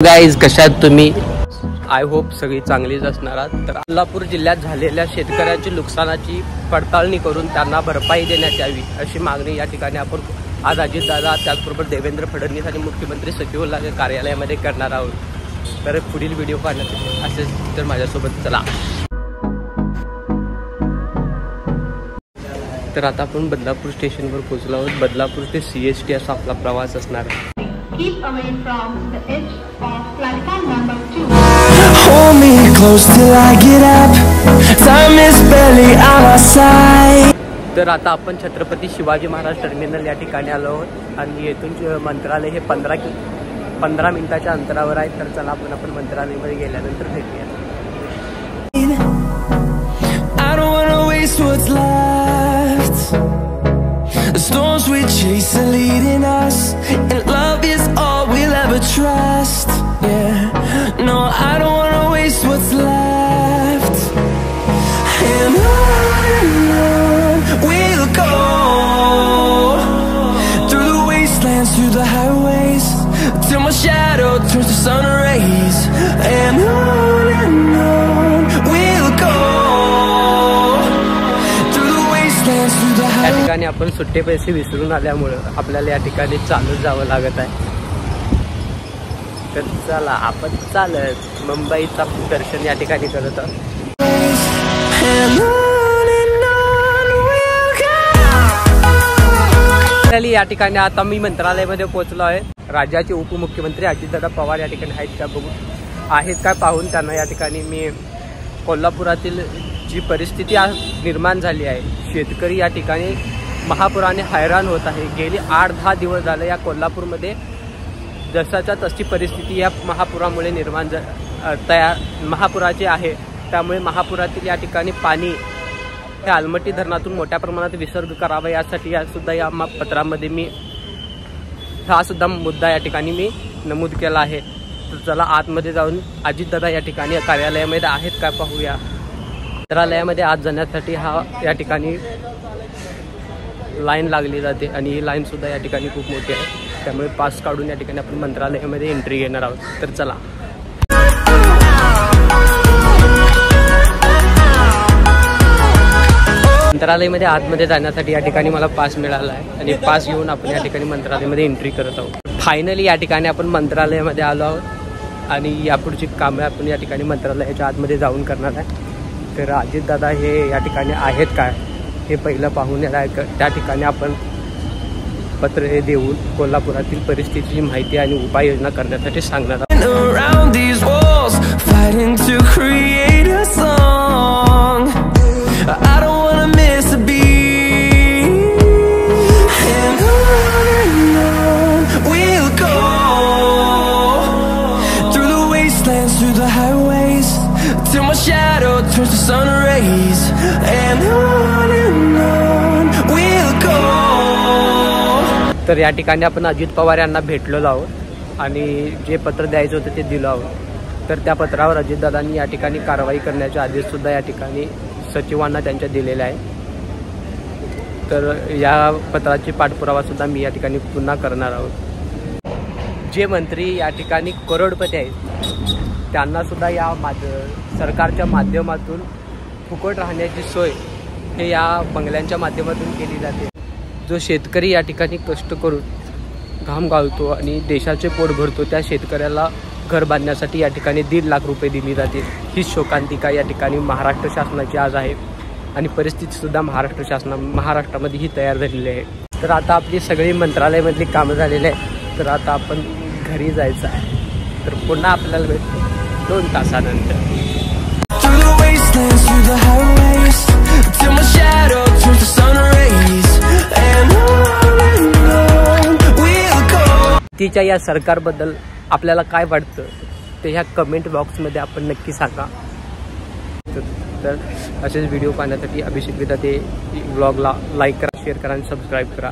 Guys कशा आहात तुम्ही? आय होप सगळी चांगलीच असणार आहात। तर कोल्हापूर जिल्ह्यात झालेल्या शेतकऱ्यांची नुकसानाची पडताळणी करून त्यांना भरपाई देण्यात यावी अशी मागणी या ठिकाणी आपण आज अजितदादा त्याचबरोबर देवेंद्र फडणवीस आणि मुख्यमंत्री सचिवालय कार्यालयामध्ये करणार आहोत। तर पुढील व्हिडिओ पाहण्यासाठी असेच तर माझ्यासोबत चला। तर आता आपण बदलापूर स्टेशनवर पोहोचलो आहोत। बदलापूर ते CST असा आपला प्रवास असणार आहे। Keep away from the edge of platform number 2. Hold me close till I get up. Time is barely on our side. तर आता आपण छत्रपती शिवाजी महाराज टर्मिनल या ठिकाणी आलो आहोत आणि येथून मंत्रालय हे 15 मिनिटाच्या अंतरावर आहे। तर चला आपण मंत्रालयामध्ये गेल्यानंतर भेटूया। I don't wanna waste what's left. The storms we chase are leading us, and love is all we'll ever trust. Yeah, no, I don't wanna waste what's left. And on we'll go, through the wastelands, through the highways, till my shadow turns to sun rays. And on we'll go, through the wastelands, through the या ठिकाणी आपण सुट्टे पैसे विसरून आल्यामुळे आपल्याला या ठिकाणी चालत जावं लागत आहे। तर चला आपण चालत मुंबईचा दर्शन या ठिकाणी करत आहोत। या ठिकाणी आता मी मंत्रालयामध्ये पोहोचलो आहे। राज्याचे उपमुख्यमंत्री अजितदादा पवार या ठिकाणी आहेत काय पाहून त्यांना या ठिकाणी मी कोल्हापुरातील जी परिस्थिती निर्माण झाली आहे, शेतकरी या ठिकाणी महापुराने हैराण होत आहे। गेली 8-10 दिवस झाले या कोल्हापूरमध्ये जसाच्या तशी परिस्थिती या महापुरामुळे निर्माण महापुराची आहे। त्यामुळे महापुरातील या ठिकाणी पाणी हे आलमट्टी धरणातून मोठ्या प्रमाणात विसर्ग करावा यासाठी या पत्रामध्ये मी हा सुद्धा मुद्दा या ठिकाणी मी नमूद केला आहे। तर चला आतमध्ये जाऊन अजितदादा या ठिकाणी कार्यालयामध्ये आहेत काय पाहूया। मंत्रालयामध्ये आत जाण्यासाठी या ठिकाणी लाईन लागली जाते आणि ही लाईन सुद्धा या ठिकाणी खूप मोठी आहे। त्यामुळे पास काढून या ठिकाणी आपण मंत्रालयामध्ये एंट्री घेणार आहोत। तर चला मंत्रालयामध्ये आतमध्ये जाण्यासाठी या ठिकाणी मला पास मिळाला आहे आणि पास घेऊन आपण या ठिकाणी मंत्रालयामध्ये एंट्री करत आहोत। फायनली या ठिकाणी आपण मंत्रालयामध्ये आलो आहोत आणि यापुढची कामे आपण या ठिकाणी मंत्रालयाच्या आतमध्ये जाऊन करणार आहे। तर अजितदादा हे या ठिकाणी आहेत काय हे पहिलं पाहून त्या ठिकाणी आपण पत्र हे देऊन कोल्हापुरातील परिस्थितीची माहिती आणि उपाययोजना करण्यासाठी सांगणार आहोत। Till my shadow turns to sun rays. And on we'll go. तर या ठिकाणी आपण अजित पवार यांना भेटलेलो आहोत आणि जे पत्र द्यायचं होतं ते दिलं आहोत। तर त्या पत्रावर अजितदादांनी या ठिकाणी कारवाई करण्याचे आदेश सुद्धा या ठिकाणी सचिवांना त्यांच्या दिलेले आहे। तर या पत्राची पाठपुरावा सुद्धा मी या ठिकाणी पुन्हा करणार आहोत। जे मंत्री या ठिकाणी करोडपती आहेत त्यांना सुद्धा या सरकारच्या माध्यमातून फुकट राहण्याची सोय हे या बंगल्यांच्या माध्यमातून केली जाते। जो शेतकरी या ठिकाणी कष्ट करून घाम गाळतो आणि देशाचे पोट भरतो त्या शेतकऱ्याला घर बांधण्यासाठी या ठिकाणी 1.5 लाख रुपये दिली जाते। ही शोकांतिका या ठिकाणी महाराष्ट्र शासनाची आज आहे आणि परिस्थितीसुद्धा महाराष्ट्रामध्ये ही तयार झालेली आहे। तर आता आपली सगळी मंत्रालयामधली कामं झालेली आहे। तर आता आपण घरी जायचं आहे। तर पुन्हा आपल्याला भेटतो 2 तासानंतर। तिच्या या सरकारबद्दल आपल्याला काय वाटतं ते ह्या कमेंट बॉक्समध्ये आपण नक्की सांगा। तर असेच व्हिडिओ पाहण्यासाठी अभिषेक विधाते ब्लॉगला लाईक करा, शेअर करा आणि सबस्क्राईब करा।